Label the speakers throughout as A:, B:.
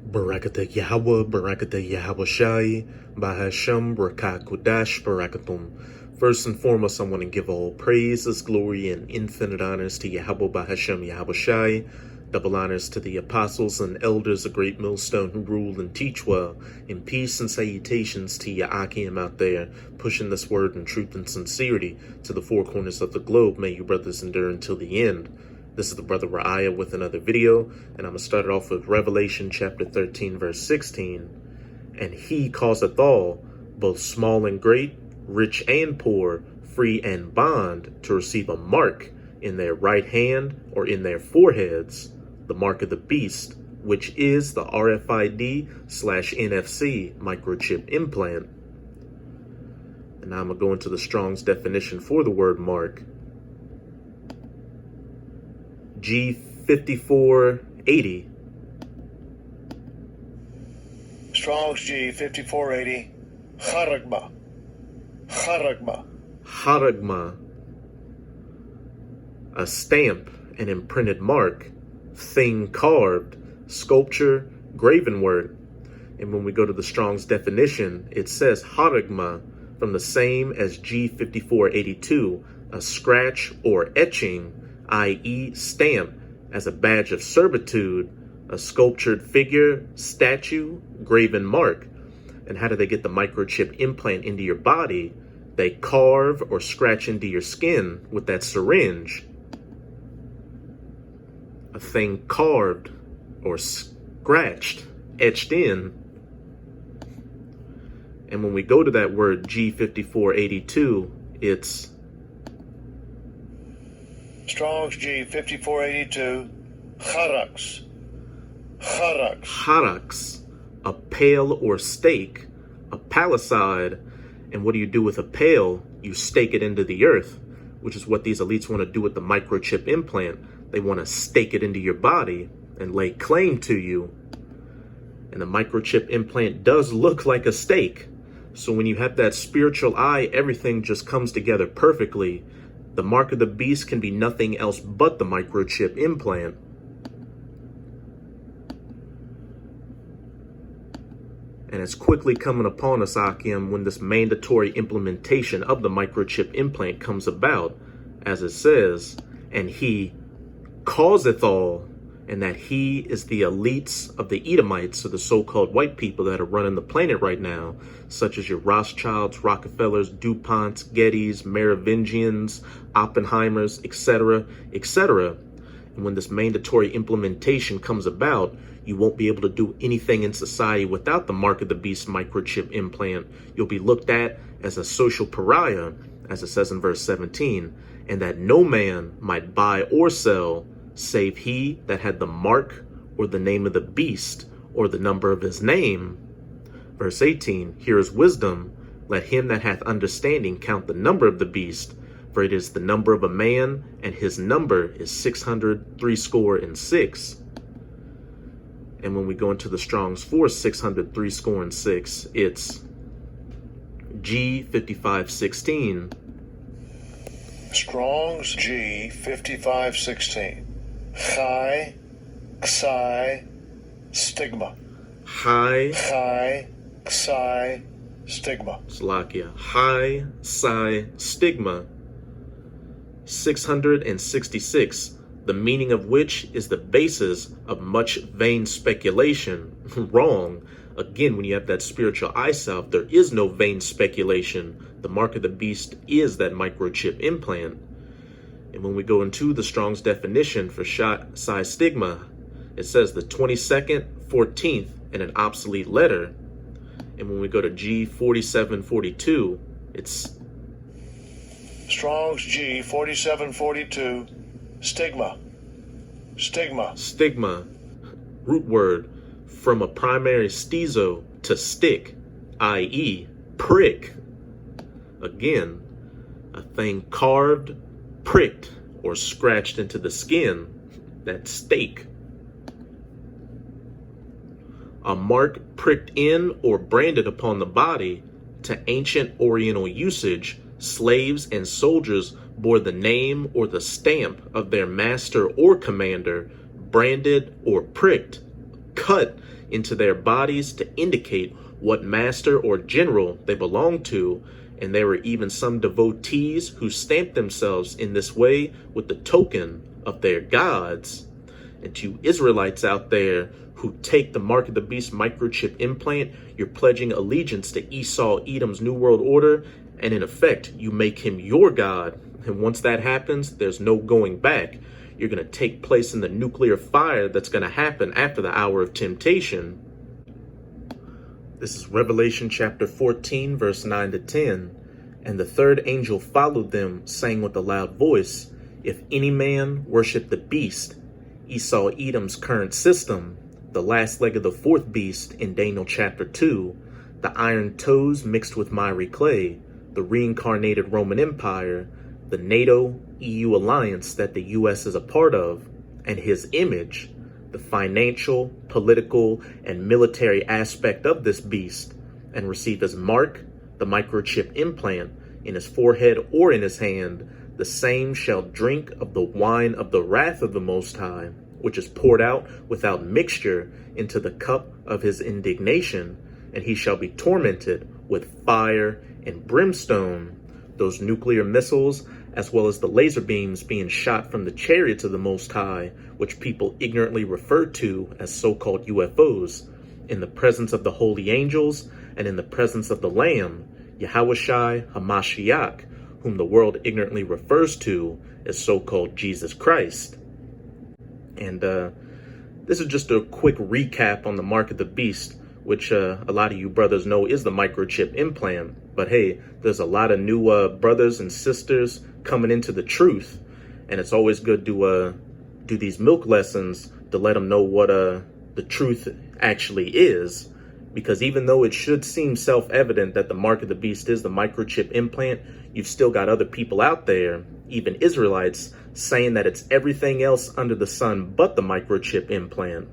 A: Barakata Yahweh, Barakata Yahweh Shai, Bahasham, Barakakudash, Barakatum. First and foremost, I want to give all praises, glory, and infinite honors to Yahweh Bahasham Yahweh Shai. Double honors to the apostles and elders of Great Millstone who rule and teach well. In peace and salutations to Ya'akim out there, pushing this word in truth and sincerity to the four corners of the globe. May you brothers endure until the end. This is the brother Ra'aya with another video, and I'm going to start it off with Revelation chapter 13, verse 16. And he causeth all, both small and great, rich and poor, free and bond, to receive a mark in their right hand or in their foreheads, the mark of the beast, which is the RFID/NFC microchip implant. And now I'm going to go into the Strong's definition for the word mark. G5480.
B: Strong's G5480. Charagma.
A: Haragma. A stamp, an imprinted mark, thing carved, sculpture, graven work. And when we go to the Strong's definition, it says haragma, from the same as G5482, a scratch or etching, i.e. stamp, as a badge of servitude, a sculptured figure, statue, graven mark. And how do they get the microchip implant into your body? They carve or scratch into your skin with that syringe. A thing carved or scratched, etched in. And when we go to that word G5482, it's
B: Strong's G5482.
A: Harax, a pail or stake, a palisade. And what do you do with a pail? You stake it into the earth, which is what these elites want to do with the microchip implant. They want to stake it into your body and lay claim to you. And the microchip implant does look like a stake. So when you have that spiritual eye, everything just comes together perfectly. The mark of the beast can be nothing else but the microchip implant. And it's quickly coming upon us, Akim, when this mandatory implementation of the microchip implant comes about, as it says, and he causeth all, and that he is the elites of the Edomites, or the so-called white people that are running the planet right now, such as your Rothschilds, Rockefellers, DuPonts, Gettys, Merovingians, Oppenheimers, etc., etc. And when this mandatory implementation comes about, you won't be able to do anything in society without the mark of the beast microchip implant. You'll be looked at as a social pariah, as it says in verse 17, and that no man might buy or sell save he that had the mark or the name of the beast or the number of his name. Verse 18, here is wisdom. Let him that hath understanding count the number of the beast, for it is the number of a man, and his number is 666. And when we go into the Strong's for 666, it's G5516.
B: Strong's G5516. Chai, Xi, Stigma.
A: High,
B: Xi, Stigma.
A: Slovakia. High, Psi, Stigma. 666. The meaning of which is the basis of much vain speculation. Wrong. Again, when you have that spiritual eye salve, there is no vain speculation. The mark of the beast is that microchip implant. And when we go into the Strong's definition for Psi Stigma, it says the 22nd, 14th, and an obsolete letter. And when we go to G4742, it's
B: Strong's G4742. Stigma.
A: Root word from a primary stizo, to stick, i.e. prick. Again, a thing carved, pricked, or scratched into the skin, that stake. A mark pricked in or branded upon the body. To ancient Oriental usage, slaves and soldiers bore the name or the stamp of their master or commander, branded or pricked cut into their bodies to indicate what master or general they belonged to, and there were even some devotees who stamped themselves in this way with the token of their gods. And to Israelites out there who take the Mark of the Beast microchip implant, you're pledging allegiance to Esau Edom's New World Order, and in effect, you make him your God. And once that happens, there's no going back. You're going to take place in the nuclear fire that's going to happen after the hour of temptation. This is Revelation chapter 14, verse 9 to 10. And the third angel followed them, saying with a loud voice, "If any man worship the beast," Esau Edom's current system, the last leg of the fourth beast in Daniel chapter 2, the iron toes mixed with miry clay, the reincarnated Roman Empire, the NATO-EU alliance that the US is a part of, and his image, the financial, political, and military aspect of this beast, and receive his mark, the microchip implant, in his forehead or in his hand, the same shall drink of the wine of the wrath of the Most High, which is poured out without mixture into the cup of his indignation, and he shall be tormented with fire and brimstone. Those nuclear missiles, as well as the laser beams being shot from the chariots of the Most High, which people ignorantly refer to as so-called UFOs, in the presence of the holy angels and in the presence of the Lamb, Yahushai HaMashiach, whom the world ignorantly refers to as so-called Jesus Christ. And this is just a quick recap on the Mark of the Beast, which a lot of you brothers know is the microchip implant. But hey, there's a lot of new brothers and sisters coming into the truth, and it's always good to do these milk lessons to let them know what the truth actually is. Because even though it should seem self-evident that the Mark of the Beast is the microchip implant, you've still got other people out there, even Israelites, saying that it's everything else under the sun but the microchip implant.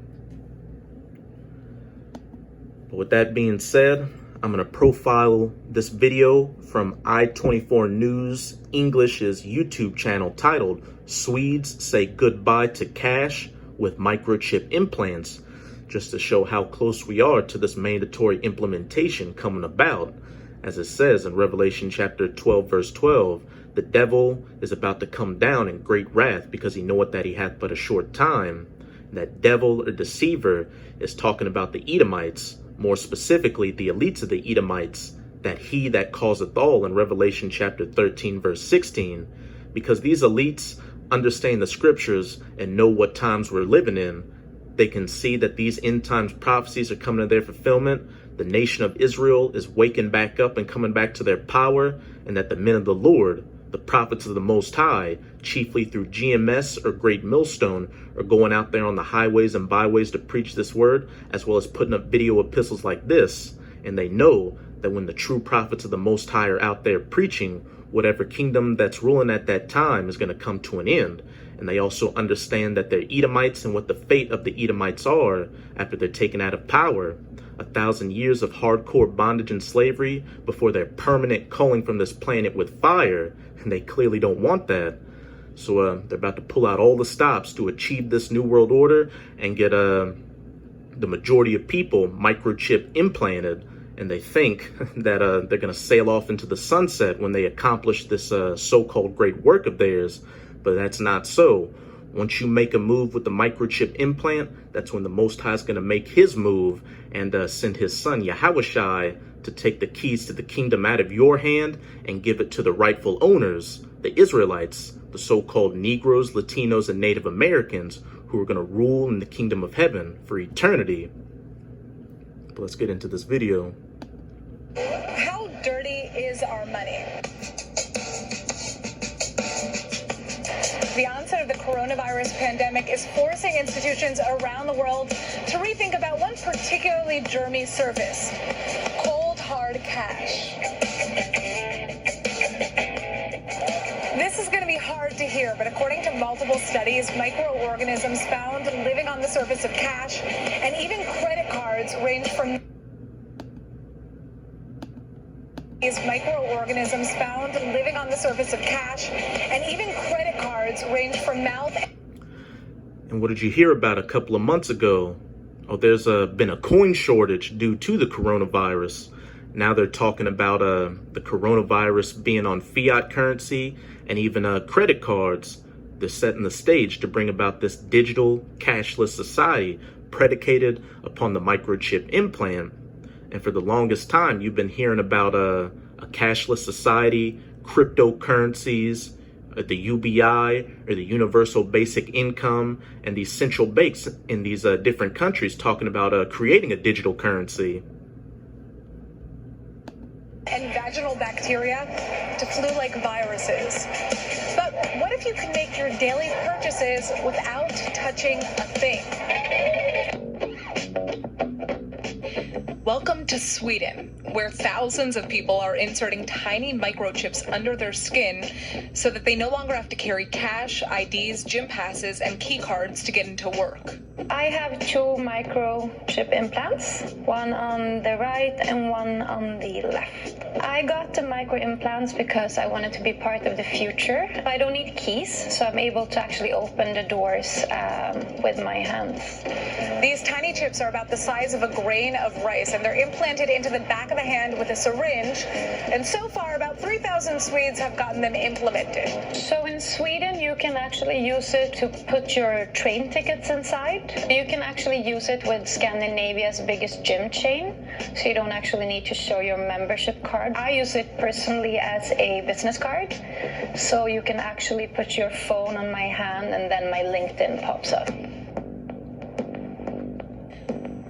A: But with that being said, I'm going to profile this video from I-24 News English's YouTube channel titled "Swedes Say Goodbye to Cash with Microchip Implants," just to show how close we are to this mandatory implementation coming about. As it says in Revelation chapter 12, verse 12, the devil is about to come down in great wrath because he knoweth that he hath but a short time. And that devil or deceiver is talking about the Edomites, more specifically the elites of the Edomites, that he that causeth all in Revelation chapter 13, verse 16, because these elites understand the scriptures and know what times we're living in. They can see that these end times prophecies are coming to their fulfillment. The nation of Israel is waking back up and coming back to their power, and that the men of the Lord, the prophets of the Most High, chiefly through GMS or Great Millstone, are going out there on the highways and byways to preach this word, as well as putting up video epistles like this. And they know that when the true prophets of the Most High are out there preaching, whatever kingdom that's ruling at that time is going to come to an end. And they also understand that they're Edomites and what the fate of the Edomites are after they're taken out of power. 1,000 years of hardcore bondage and slavery before their permanent culling from this planet with fire. And they clearly don't want that. So they're about to pull out all the stops to achieve this new world order and get the majority of people microchip implanted. And they think that they're going to sail off into the sunset when they accomplish this so-called great work of theirs. But that's not so. Once you make a move with the microchip implant, that's when the Most High is going to make his move and send his son, Yahushai, to take the keys to the kingdom out of your hand and give it to the rightful owners, the Israelites, the so-called Negroes, Latinos, and Native Americans, who are going to rule in the kingdom of heaven for eternity. But let's get into this video.
C: How dirty is our money? The onset of the coronavirus pandemic is forcing institutions around the world to rethink about one particularly germy service: cold, hard cash. This is going to be hard to hear, but according to multiple studies, microorganisms found living on the surface of cash and even credit cards range from microorganisms found living on the surface of cash and even credit cards range from mouth.
A: And what did you hear about a couple of months ago? Oh, there's been a coin shortage due to the coronavirus. Now they're talking about the coronavirus being on fiat currency and even credit cards. They're setting the stage to bring about this digital cashless society predicated upon the microchip implant. And for the longest time, you've been hearing about a cashless society, cryptocurrencies, the UBI, or the universal basic income, and these central banks in these different countries talking about creating a digital currency.
C: And vaginal bacteria to flu-like viruses. But what if you can make your daily purchases without touching a thing? Welcome to Sweden, where thousands of people are inserting tiny microchips under their skin so that they no longer have to carry cash, IDs, gym passes, and key cards to get into work.
D: I have 2 microchip implants, one on the right and one on the left. I got the micro implants because I wanted to be part of the future. I don't need keys, so I'm able to actually open the doors with my hands.
C: These tiny chips are about the size of a grain of rice, and they're implanted into the back of the hand with a syringe. And so far, about 3,000 Swedes have gotten them implemented.
D: So in Sweden, you can actually use it to put your train tickets inside. You can actually use it with Scandinavia's biggest gym chain, so you don't actually need to show your membership card. I use it personally as a business card, so you can actually put your phone on my hand and then my LinkedIn pops up.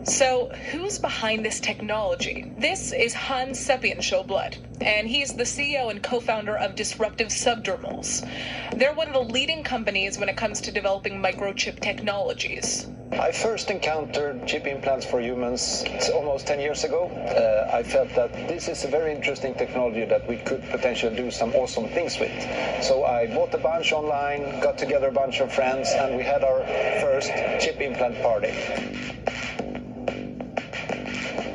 C: So, who's behind this technology? This is Hans Sepienshowblad, and he's the CEO and co-founder of Disruptive Subdermals. They're one of the leading companies when it comes to developing microchip technologies.
E: I first encountered chip implants for humans almost 10 years ago. I felt that this is a very interesting technology that we could potentially do some awesome things with. So I bought a bunch online, got together a bunch of friends, and we had our first chip implant party.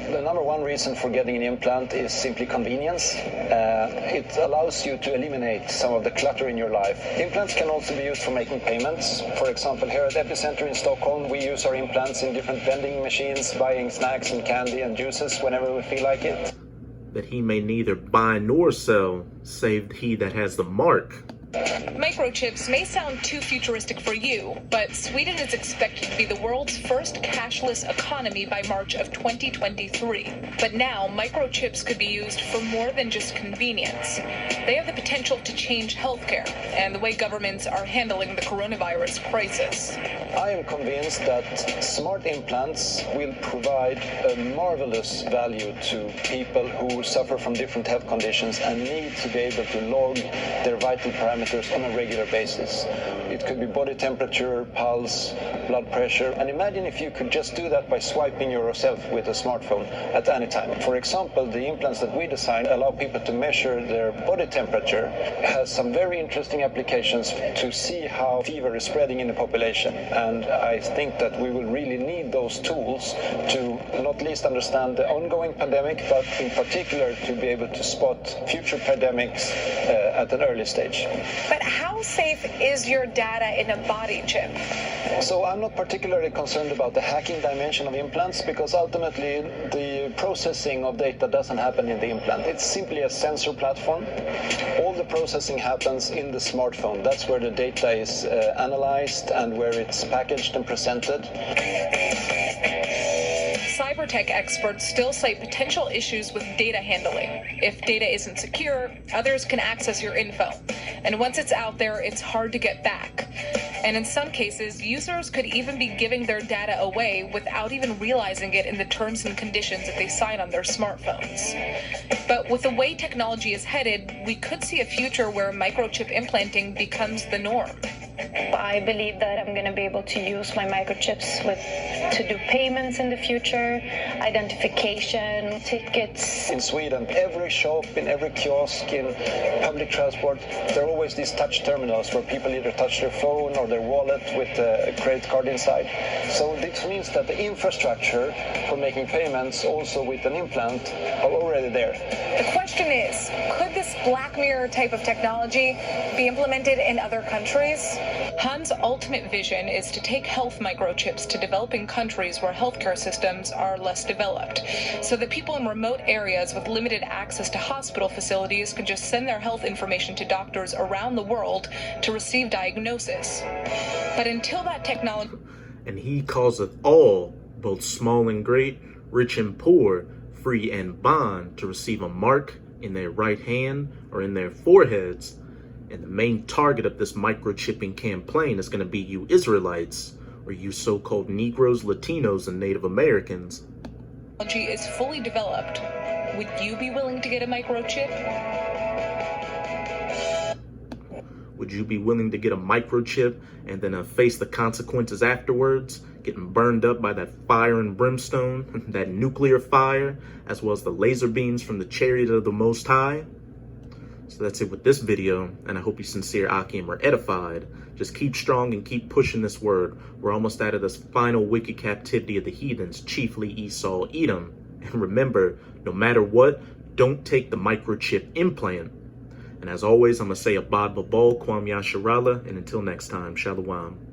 E: The number one reason for getting an implant is simply convenience. It allows you to eliminate some of the clutter in your life. Implants can also be used for making payments. For example, here at Epicenter in Stockholm, we use our implants in different vending machines, buying snacks and candy and juices whenever we feel like it.
A: That he may neither buy nor sell, save he that has the mark.
C: Microchips may sound too futuristic for you, but Sweden is expected to be the world's first cashless economy by March of 2023. But now, microchips could be used for more than just convenience. They have the potential to change healthcare and the way governments are handling the coronavirus crisis.
E: I am convinced that smart implants will provide a marvelous value to people who suffer from different health conditions and need to be able to log their vital parameters on a regular basis. It could be body temperature, pulse, blood pressure, and imagine if you could just do that by swiping yourself with a smartphone at any time. For example, the implants that we designed allow people to measure their body temperature. It has some very interesting applications to see how fever is spreading in the population, and I think that we will really need those tools to not least understand the ongoing pandemic, but in particular to be able to spot future pandemics at an early stage.
C: But how safe is your data in a body chip?
E: So I'm not particularly concerned about the hacking dimension of implants, because ultimately the processing of data doesn't happen in the implant. It's simply a sensor platform. All the processing happens in the smartphone. That's where the data is analyzed and where it's packaged and presented.
C: Cybertech experts still cite potential issues with data handling. If data isn't secure, others can access your info. And once it's out there, it's hard to get back. And in some cases, users could even be giving their data away without even realizing it in the terms and conditions that they sign on their smartphones. But with the way technology is headed, we could see a future where microchip implanting becomes the norm.
D: I believe that I'm going to be able to use my microchips to do payments in the future, identification, tickets.
E: In Sweden, every shop, in every kiosk, in public transport, there are always these touch terminals where people either touch their phone or their wallet with a credit card inside. So this means that the infrastructure for making payments, also with an implant, are already there.
C: The question is, could this Black Mirror type of technology be implemented in other countries? Han's ultimate vision is to take health microchips to developing countries where healthcare systems are less developed, so that people in remote areas with limited access to hospital facilities can just send their health information to doctors around the world to receive diagnosis. But until that technology...
A: And he causeth all, both small and great, rich and poor, free and bond, to receive a mark in their right hand or in their foreheads. And the main target of this microchipping campaign is going to be you Israelites, or you so-called Negroes, Latinos, and Native Americans.
C: Technology is fully developed. Would you be willing to get a microchip?
A: Would you be willing to get a microchip and then face the consequences afterwards, getting burned up by that fire and brimstone, that nuclear fire, as well as the laser beams from the chariot of the Most High? So that's it with this video, and I hope you sincere Akim are edified. Just keep strong and keep pushing this word. We're almost out of this final wicked captivity of the heathens, chiefly Esau, Edom. And remember, no matter what, don't take the microchip implant. And as always, I'm going to say Abad Babal, Kwam Yasharallah, and until next time, Shalom.